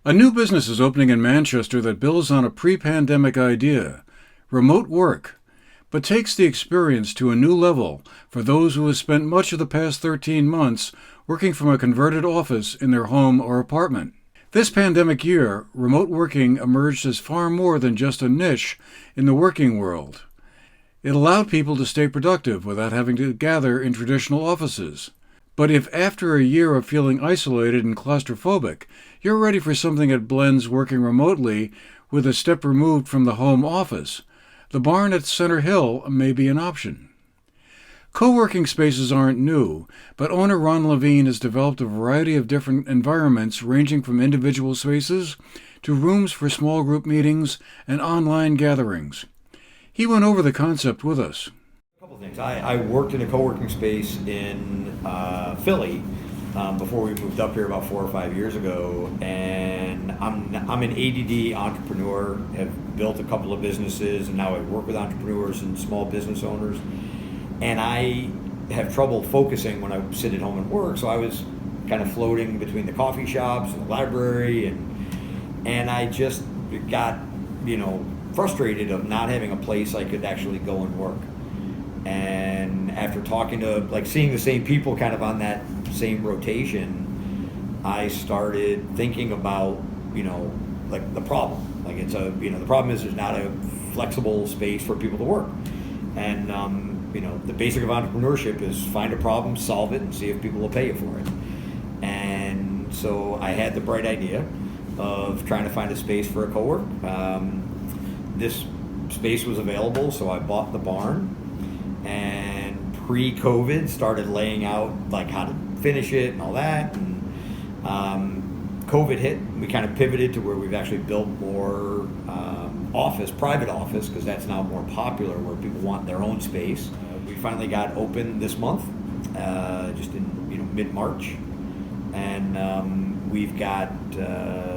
A new business is opening in Manchester that builds on a pre-pandemic idea, remote work, but takes the experience to a new level for those who have spent much of the past 13 months working from a converted office in their home or apartment. This pandemic year, remote working emerged as far more than just a niche in the working world. It allowed people to stay productive without having to gather in traditional offices. But if after a year of feeling isolated and claustrophobic, you're ready for something that blends working remotely with a step removed from the home office, the barn at Center Hill may be an option. Co-working spaces aren't new, but owner Ron Levine has developed a variety of different environments ranging from individual spaces to rooms for small group meetings and online gatherings. He went over the concept with us. A couple things. I worked in a co-working space in Philly before we moved up here about 4 or 5 years ago, and I'm an ADD entrepreneur, have built a couple of businesses, and now I work with entrepreneurs and small business owners, and I have trouble focusing when I sit at home and work, so I was kind of floating between the coffee shops and the library, and I just got, frustrated of not having a place I could actually go and work. And after talking to, seeing the same people kind of on that same rotation, I started thinking about, the problem. The problem is there's not a flexible space for people to work. And, the basic of entrepreneurship is find a problem, solve it, and see if people will pay you for it. And so I had the bright idea of trying to find a space for a co-work. This space was available, so I bought the barn, and pre-COVID started laying out how to finish it and all that, and COVID hit. We kind of pivoted to where we've actually built more private office, because that's now more popular, where people want their own space. We finally got open this month, just in mid-March, and we've got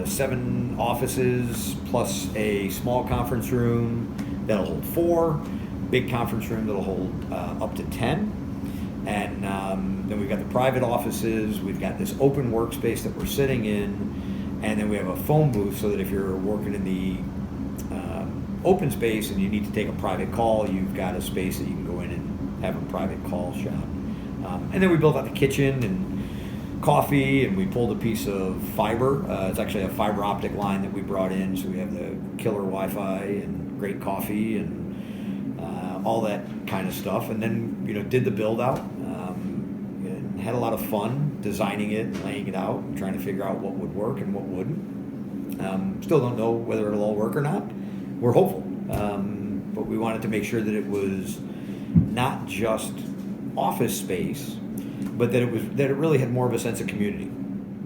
7 offices plus a small conference room that'll hold 4, big conference room that'll hold up to 10, and then we've got the private offices. We've got this open workspace that we're sitting in, and then we have a phone booth so that if you're working in the open space and you need to take a private call, you've got a space that you can go in and have a private call shop. And then we built out the kitchen and coffee, and we pulled a piece of fiber. It's actually a fiber optic line that we brought in, so we have the killer Wi-Fi and great coffee and all that kind of stuff. And then did the build out, and had a lot of fun designing it and laying it out and trying to figure out what would work and what wouldn't. Still don't know whether it'll all work or not. We're hopeful, but we wanted to make sure that it was not just office space, but that it really had more of a sense of community.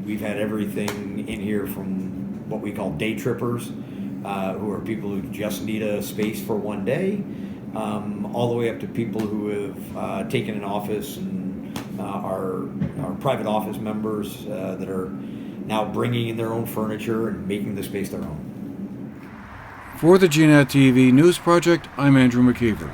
We've had everything in here from what we call day trippers, who are people who just need a space for one day, all the way up to people who have taken an office and are private office members that are now bringing in their own furniture and making the space their own. For the GNAT-TV News Project, I'm Andrew McKeever.